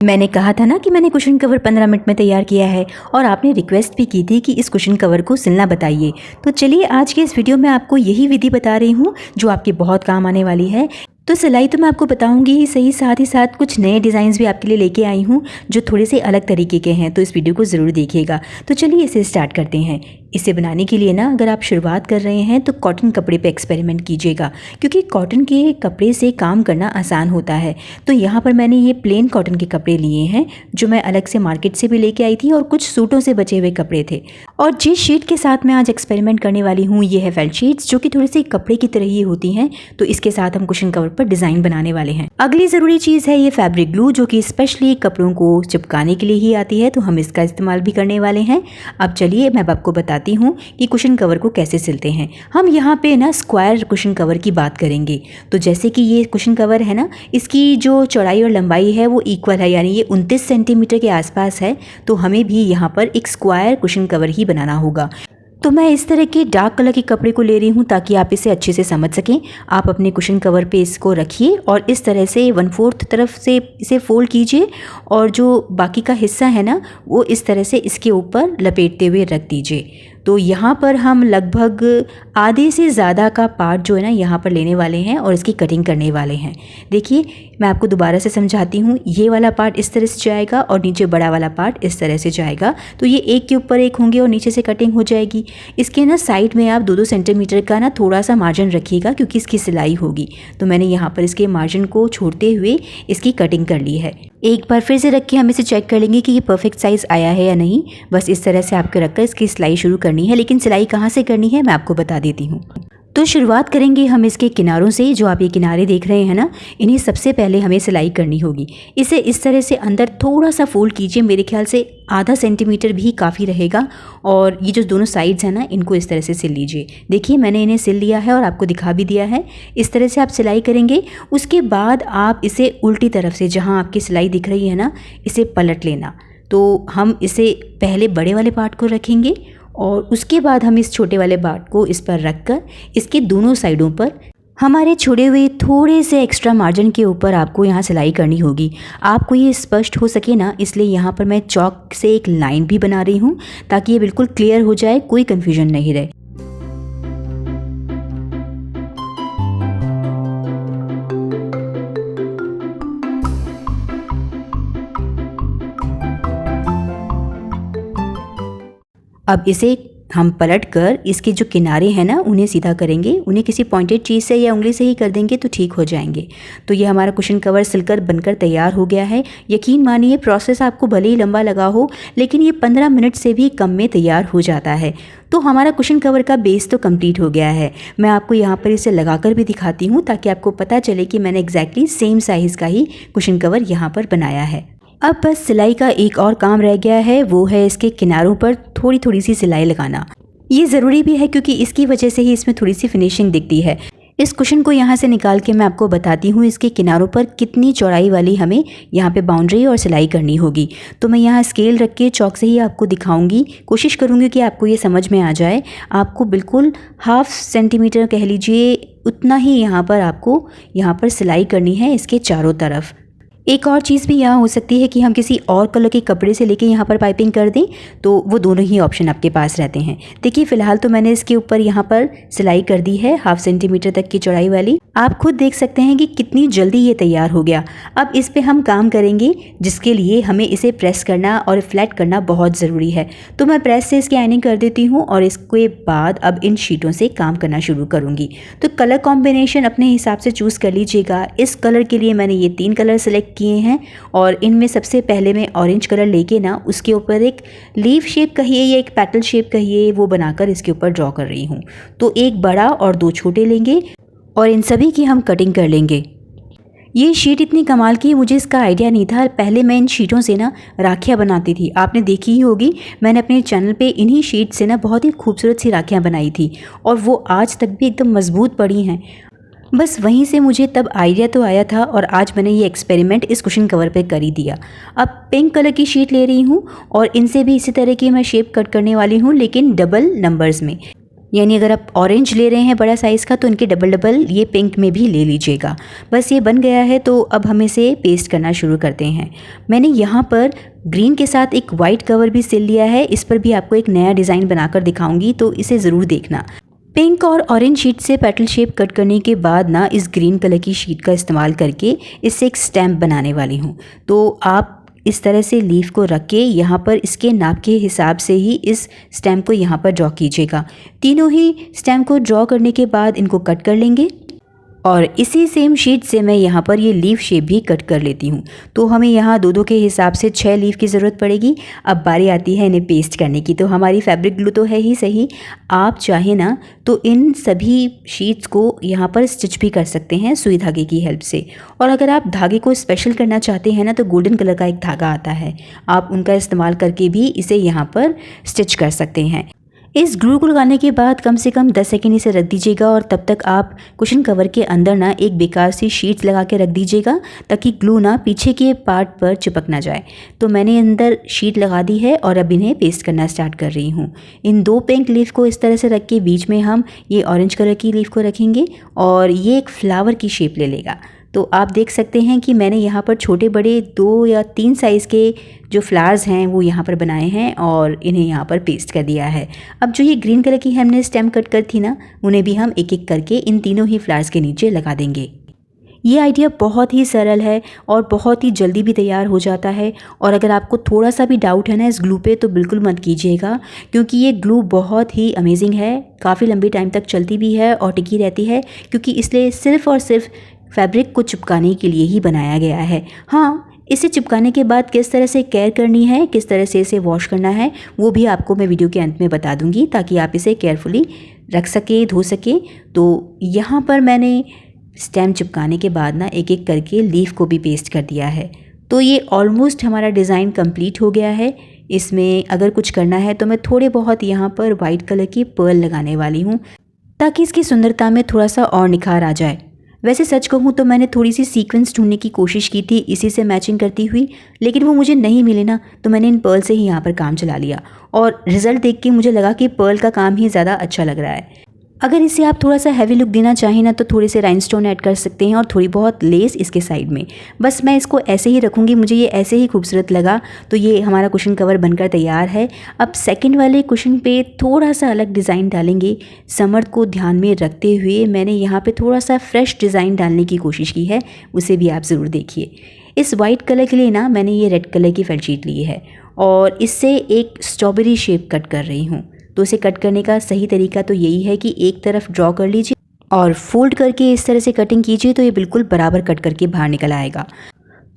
मैंने कहा था ना कि मैंने कुशन कवर 15 मिनट में तैयार किया है और आपने रिक्वेस्ट भी की थी कि इस कुशन कवर को सिलना बताइए। तो चलिए आज के इस वीडियो में आपको यही विधि बता रही हूँ जो आपके बहुत काम आने वाली है। तो सिलाई तो मैं आपको बताऊंगी ही सही, साथ ही साथ कुछ नए डिज़ाइंस भी आपके लिए लेके आई हूँ जो थोड़े से अलग तरीके के हैं। तो इस वीडियो को ज़रूर देखिएगा। तो चलिए इसे स्टार्ट करते हैं। इसे बनाने के लिए ना अगर आप शुरुआत कर रहे हैं तो कॉटन कपड़े पे एक्सपेरिमेंट कीजिएगा, क्योंकि कॉटन के कपड़े से काम करना आसान होता है। तो यहाँ पर मैंने ये प्लेन कॉटन के कपड़े लिए हैं जो मैं अलग से मार्केट से भी लेके आई थी, और कुछ सूटों से बचे हुए कपड़े थे। और जिस शीट के साथ मैं आज एक्सपेरिमेंट करने वाली हूँ ये है फेल्ट शीट्स, जो कि थोड़ी सी कपड़े की तरह ही होती हैं। तो इसके साथ हम कुशन कवर पर डिज़ाइन बनाने वाले हैं। अगली ज़रूरी चीज़ है ये फैब्रिक ग्लू, जो कि स्पेशली कपड़ों को चिपकाने के लिए ही आती है। तो हम इसका इस्तेमाल भी करने वाले हैं। अब चलिए मैं आपको बताती हूँ कि कुशन कवर को कैसे सिलते हैं। हम यहाँ पे ना स्क्वायर कुशन कवर की बात करेंगे। तो जैसे कि ये कुशन कवर है ना, इसकी जो चौड़ाई और लंबाई है वो इक्वल है, यानी ये 29 सेंटीमीटर के आसपास है। तो हमें भी यहाँ पर एक स्क्वायर कुशन कवर ही बनाना होगा। तो मैं इस तरह के डार्क कलर के कपड़े को ले रही हूँ ताकि आप इसे अच्छे से समझ सकें। आप अपने कुशन कवर पे इसको रखिए और इस तरह से 1/4 तरफ से इसे फोल्ड कीजिए, और जो बाकी का हिस्सा है ना वो इस तरह से इसके ऊपर लपेटते हुए रख दीजिए। तो यहाँ पर हम लगभग आधे से ज़्यादा का पार्ट जो है ना यहाँ पर लेने वाले हैं और इसकी कटिंग करने वाले हैं। देखिए मैं आपको दोबारा से समझाती हूँ। ये वाला पार्ट इस तरह से जाएगा और नीचे बड़ा वाला पार्ट इस तरह से जाएगा। तो ये एक के ऊपर एक होंगे और नीचे से कटिंग हो जाएगी। इसके ना साइड में आप 2-2 सेंटीमीटर का ना थोड़ा सा मार्जिन रखिएगा, क्योंकि इसकी सिलाई होगी। तो मैंने यहाँ पर इसके मार्जिन को छोड़ते हुए इसकी कटिंग कर ली है। एक बार फिर से रख के हम इसे चेक कर लेंगे कि ये परफेक्ट साइज़ आया है या नहीं। बस इस तरह से आपको रखकर इसकी सिलाई शुरू करनी है। लेकिन सिलाई कहाँ से करनी है मैं आपको बता देती हूँ। तो शुरुआत करेंगे हम इसके किनारों से। जो आप ये किनारे देख रहे हैं ना, इन्हें सबसे पहले हमें सिलाई करनी होगी। इसे इस तरह से अंदर थोड़ा सा फोल्ड कीजिए, मेरे ख्याल से आधा सेंटीमीटर भी काफ़ी रहेगा। और ये जो दोनों साइड्स हैं ना, इनको इस तरह से सिल लीजिए। देखिए मैंने इन्हें सिल लिया है और आपको दिखा भी दिया है। इस तरह से आप सिलाई करेंगे। उसके बाद आप इसे उल्टी तरफ से, जहाँ आपकी सिलाई दिख रही है ना, इसे पलट लेना। तो हम इसे पहले बड़े वाले पार्ट को रखेंगे और उसके बाद हम इस छोटे वाले पार्ट को इस पर रखकर इसके दोनों साइडों पर हमारे छोड़े हुए थोड़े से एक्स्ट्रा मार्जिन के ऊपर आपको यहाँ सिलाई करनी होगी। आपको ये स्पष्ट हो सके ना, इसलिए यहाँ पर मैं चॉक से एक लाइन भी बना रही हूँ ताकि ये बिल्कुल क्लियर हो जाए, कोई कन्फ्यूजन नहीं रहे। अब इसे हम पलट कर इसके जो किनारे हैं ना उन्हें सीधा करेंगे। उन्हें किसी पॉइंटेड चीज़ से या उंगली से ही कर देंगे तो ठीक हो जाएंगे। तो ये हमारा कुशन कवर सिलकर बनकर तैयार हो गया है। यकीन मानिए प्रोसेस आपको भले ही लंबा लगा हो, लेकिन ये 15 मिनट से भी कम में तैयार हो जाता है। तो हमारा कुशन कवर का बेस तो कंप्लीट हो गया है। मैं आपको यहाँ पर इसे लगाकर भी दिखाती हूँ ताकि आपको पता चले कि मैंने एग्जैक्टली सेम साइज़ का ही कुशन कवर यहाँ पर बनाया है। अब बस सिलाई का एक और काम रह गया है, वो है इसके किनारों पर थोड़ी थोड़ी सी सिलाई लगाना। ये ज़रूरी भी है क्योंकि इसकी वजह से ही इसमें थोड़ी सी फिनिशिंग दिखती है। इस कुशन को यहाँ से निकाल के मैं आपको बताती हूँ इसके किनारों पर कितनी चौड़ाई वाली हमें यहाँ पे बाउंड्री और सिलाई करनी होगी। तो मैं यहाँ स्केल रख के चौक से ही आपको दिखाऊंगी। कोशिश करूँगी कि आपको ये समझ में आ जाए। आपको बिल्कुल 1/2 सेंटीमीटर कह लीजिए, उतना ही यहाँ पर सिलाई करनी है इसके चारों तरफ। एक और चीज़ भी यहाँ हो सकती है कि हम किसी और कलर के कपड़े से लेके यहाँ पर पाइपिंग कर दें, तो वो दोनों ही ऑप्शन आपके पास रहते हैं। देखिए फ़िलहाल तो मैंने इसके ऊपर यहाँ पर सिलाई कर दी है 1/2 सेंटीमीटर तक की चौड़ाई वाली। आप खुद देख सकते हैं कि कितनी जल्दी ये तैयार हो गया। अब इस पे हम काम करेंगे, जिसके लिए हमें इसे प्रेस करना और फ्लैट करना बहुत ज़रूरी है। तो मैं प्रेस से इसकी आयनिंग कर देती हूँ और इसके बाद अब इन शीटों से काम करना शुरू करूँगी। तो कलर कॉम्बिनेशन अपने हिसाब से चूज़ कर लीजिएगा। इस कलर के लिए मैंने ये 3 कलर सेलेक्ट किए हैं और इनमें सबसे पहले मैं ऑरेंज कलर लेके ना उसके ऊपर एक लीफ शेप कहिए या एक पेटल शेप कहिए, वो बनाकर इसके ऊपर ड्रॉ कर रही हूँ। तो एक बड़ा और 2 छोटे लेंगे और इन सभी की हम कटिंग कर लेंगे। ये शीट इतनी कमाल की, मुझे इसका आइडिया नहीं था। पहले मैं इन शीटों से ना राखियाँ बनाती थी, आपने देखी ही होगी। मैंने अपने चैनल पे इन्हीं शीट से ना बहुत ही खूबसूरत सी राखियाँ बनाई थी और वो आज तक भी एकदम मजबूत पड़ी हैं। बस वहीं से मुझे तब आइडिया तो आया था और आज मैंने ये एक्सपेरिमेंट इस कुशन कवर पे कर ही दिया। अब पिंक कलर की शीट ले रही हूँ और इनसे भी इसी तरह की मैं शेप कट करने वाली हूँ, लेकिन डबल नंबर्स में। यानी अगर आप ऑरेंज ले रहे हैं बड़ा साइज़ का तो इनके डबल डबल ये पिंक में भी ले लीजिएगा। बस ये बन गया है, तो अब हम इसे पेस्ट करना शुरू करते हैं। मैंने यहाँ पर ग्रीन के साथ एक वाइट कवर भी सिल लिया है। इस पर भी आपको एक नया डिज़ाइन बनाकर दिखाऊंगी, तो इसे ज़रूर देखना। पिंक और ऑरेंज शीट से पेटल शेप कट करने के बाद ना इस ग्रीन कलर की शीट का इस्तेमाल करके इससे एक स्टैम्प बनाने वाली हूँ। तो आप इस तरह से लीफ को रख के यहाँ पर इसके नाप के हिसाब से ही इस स्टैम्प को यहाँ पर ड्रॉ कीजिएगा। तीनों ही स्टैम्प को ड्रॉ करने के बाद इनको कट कर लेंगे और इसी सेम शीट से मैं यहाँ पर ये लीफ शेप भी कट कर लेती हूँ। तो हमें यहाँ दो के हिसाब से 6 लीफ की ज़रूरत पड़ेगी। अब बारी आती है इन्हें पेस्ट करने की। तो हमारी फैब्रिक ग्लू तो है ही सही, आप चाहे ना तो इन सभी शीट्स को यहाँ पर स्टिच भी कर सकते हैं सुई धागे की हेल्प से। और अगर आप धागे को स्पेशल करना चाहते हैं ना तो गोल्डन कलर का एक धागा आता है, आप उनका इस्तेमाल करके भी इसे यहाँ पर स्टिच कर सकते हैं। इस ग्लू को लगाने के बाद कम से कम 10 सेकेंड इसे रख दीजिएगा और तब तक आप कुशन कवर के अंदर ना एक बेकार सी शीट्स लगा के रख दीजिएगा ताकि ग्लू ना पीछे के पार्ट पर चिपक ना जाए। तो मैंने अंदर शीट लगा दी है और अब इन्हें पेस्ट करना स्टार्ट कर रही हूँ। इन 2 पिंक लीफ को इस तरह से रख के बीच में हम ये ऑरेंज कलर की लीफ को रखेंगे और ये एक फ्लावर की शेप ले लेगा। तो आप देख सकते हैं कि मैंने यहाँ पर छोटे बड़े 2 या 3 साइज़ के जो फ्लावर्स हैं वो यहाँ पर बनाए हैं और इन्हें यहाँ पर पेस्ट कर दिया है। अब जो ये ग्रीन कलर की हमने स्टेम कट कर थी ना, उन्हें भी हम एक एक करके इन तीनों ही फ्लावर्स के नीचे लगा देंगे। ये आइडिया बहुत ही सरल है और बहुत ही जल्दी भी तैयार हो जाता है। और अगर आपको थोड़ा सा भी डाउट है ना इस ग्लू पे तो बिल्कुल मत कीजिएगा, क्योंकि ये ग्लू बहुत ही अमेजिंग है, काफ़ी लंबी टाइम तक चलती भी है और टिकी रहती है, क्योंकि इसलिए सिर्फ़ और सिर्फ फैब्रिक को चिपकाने के लिए ही बनाया गया है। हाँ, इसे चिपकाने के बाद किस तरह से केयर करनी है, किस तरह से इसे वॉश करना है, वो भी आपको मैं वीडियो के अंत में बता दूंगी ताकि आप इसे केयरफुली रख सके, धो सके। तो यहाँ पर मैंने स्टेम चिपकाने के बाद ना एक एक करके लीफ को भी पेस्ट कर दिया है। तो ये ऑलमोस्ट हमारा डिज़ाइन कंप्लीट हो गया है। इसमें अगर कुछ करना है तो मैं थोड़े बहुत यहाँ पर वाइट कलर की पर्ल लगाने वाली हूँ ताकि इसकी सुंदरता में थोड़ा सा और निखार आ जाए। वैसे सच कहूँ तो मैंने थोड़ी सी सीक्वेंस ढूंढने की कोशिश की थी इसी से मैचिंग करती हुई, लेकिन वो मुझे नहीं मिले ना, तो मैंने इन पर्ल से ही यहाँ पर काम चला लिया और रिज़ल्ट देख के मुझे लगा कि पर्ल का काम ही ज़्यादा अच्छा लग रहा है। अगर इसे आप थोड़ा सा हैवी लुक देना चाहें ना तो थोड़े से राइनस्टोन ऐड कर सकते हैं और थोड़ी बहुत लेस इसके साइड में। बस मैं इसको ऐसे ही रखूँगी, मुझे ये ऐसे ही खूबसूरत लगा। तो ये हमारा कुशन कवर बनकर तैयार है। अब सेकंड वाले कुशन पे थोड़ा सा अलग डिज़ाइन डालेंगे। समर को ध्यान में रखते हुए मैंने यहाँ पे थोड़ा सा फ्रेश डिज़ाइन डालने की कोशिश की है, उसे भी आप ज़रूर देखिए। इस वाइट कलर के लिए ना मैंने ये रेड कलर की फेल्ट शीट ली है और इससे एक स्ट्रॉबेरी शेप कट कर रही हूँ। तो इसे कट करने का सही तरीका तो यही है कि एक तरफ ड्रॉ कर लीजिए और फोल्ड करके इस तरह से कटिंग कीजिए, तो ये बिल्कुल बराबर कट करके बाहर निकल आएगा।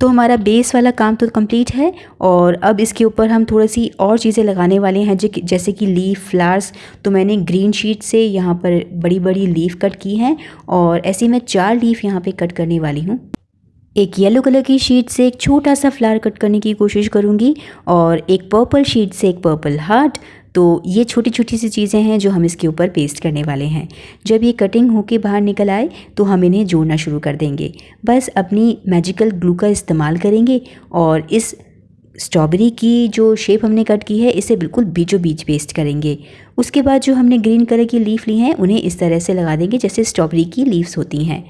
तो हमारा बेस वाला काम तो कंप्लीट है और अब इसके ऊपर हम थोड़ी सी और चीज़ें लगाने वाले हैं जैसे कि लीफ, फ्लावर्स। तो मैंने ग्रीन शीट से यहाँ पर बड़ी बड़ी लीफ कट की हैं और ऐसे मैं 4 लीफ यहाँ पे कट करने वाली हूँ। एक येलो कलर की शीट से एक छोटा सा फ्लावर कट करने की कोशिश करूँगी और एक पर्पल शीट से एक पर्पल हार्ट। तो ये छोटी छोटी सी चीज़ें हैं जो हम इसके ऊपर पेस्ट करने वाले हैं। जब ये कटिंग होके बाहर निकल आए तो हम इन्हें जोड़ना शुरू कर देंगे। बस अपनी मैजिकल ग्लू का इस्तेमाल करेंगे और इस स्ट्रॉबेरी की जो शेप हमने कट की है इसे बिल्कुल बीचों बीच पेस्ट करेंगे। उसके बाद जो हमने ग्रीन कलर की लीफ ली हैं उन्हें इस तरह से लगा देंगे जैसे स्ट्रॉबेरी की लीव्स होती हैं।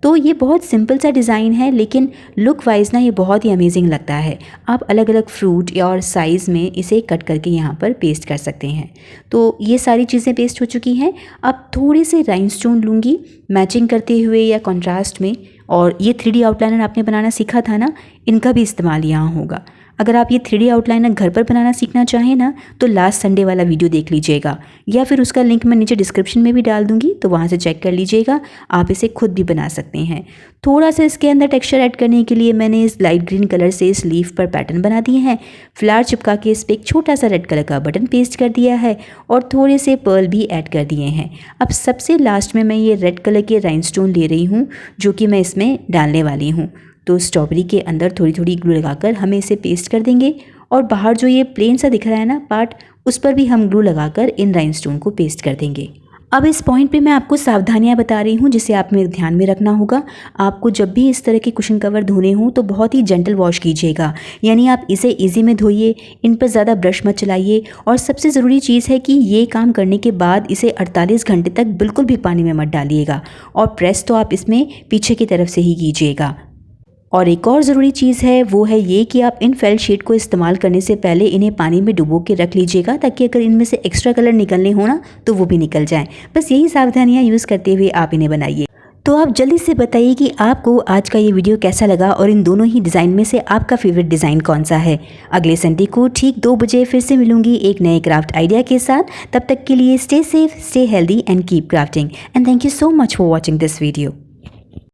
तो ये बहुत सिंपल सा डिज़ाइन है, लेकिन लुक वाइज ना ये बहुत ही अमेजिंग लगता है। आप अलग अलग फ्रूट या और साइज़ में इसे कट करके यहाँ पर पेस्ट कर सकते हैं। तो ये सारी चीज़ें पेस्ट हो चुकी हैं। अब थोड़े से राइनस्टोन लूँगी मैचिंग करते हुए या कॉन्ट्रास्ट में, और ये 3D आउटलाइनर आपने बनाना सीखा था ना, इनका भी इस्तेमाल यहाँ होगा। अगर आप ये 3D आउटलाइनर घर पर बनाना सीखना चाहें ना तो लास्ट संडे वाला वीडियो देख लीजिएगा, या फिर उसका लिंक मैं नीचे डिस्क्रिप्शन में भी डाल दूंगी, तो वहाँ से चेक कर लीजिएगा। आप इसे खुद भी बना सकते हैं। थोड़ा सा इसके अंदर टेक्सचर ऐड करने के लिए मैंने इस लाइट ग्रीन कलर से इस लीफ पर पैटर्न बना दिए हैं। फ्लावर चिपका के इस पर एक छोटा सा रेड कलर का बटन पेस्ट कर दिया है और थोड़े से पर्ल भी ऐड कर दिए हैं। अब सबसे लास्ट में मैं ये रेड कलर के राइनस्टोन ले रही हूँ जो कि मैं इसमें डालने वाली हूँ। तो स्ट्रॉबेरी के अंदर थोड़ी थोड़ी ग्लू लगाकर हमें इसे पेस्ट कर देंगे और बाहर जो ये प्लेन सा दिख रहा है ना पार्ट, उस पर भी हम ग्लू लगाकर इन राइनस्टोन को पेस्ट कर देंगे। अब इस पॉइंट पे मैं आपको सावधानियां बता रही हूँ जिसे आप में ध्यान में रखना होगा। आपको जब भी इस तरह के कुशन कवर धोने हों तो बहुत ही जेंटल वॉश कीजिएगा, यानी आप इसे इजी में धोइए, इन पर ज़्यादा ब्रश मत चलाइए। और सबसे ज़रूरी चीज़ है कि ये काम करने के बाद इसे 48 घंटे तक बिल्कुल भी पानी में मत डालिएगा, और प्रेस तो आप इसमें पीछे की तरफ से ही कीजिएगा। और एक और ज़रूरी चीज़ है वो है ये कि आप इन फेल्ट शीट को इस्तेमाल करने से पहले इन्हें पानी में डुबो के रख लीजिएगा, ताकि अगर इनमें से एक्स्ट्रा कलर निकलने हो ना तो वो भी निकल जाएं। बस यही सावधानियां यूज़ करते हुए आप इन्हें बनाइए। तो आप जल्दी से बताइए कि आपको आज का ये वीडियो कैसा लगा और इन दोनों ही डिज़ाइन में से आपका फेवरेट डिज़ाइन कौन सा है। अगले संडे को ठीक 2 बजे फिर से मिलूंगी एक नए क्राफ्ट आइडिया के साथ। तब तक के लिए stay safe, stay healthy and keep crafting, and thank you so much for watching this video.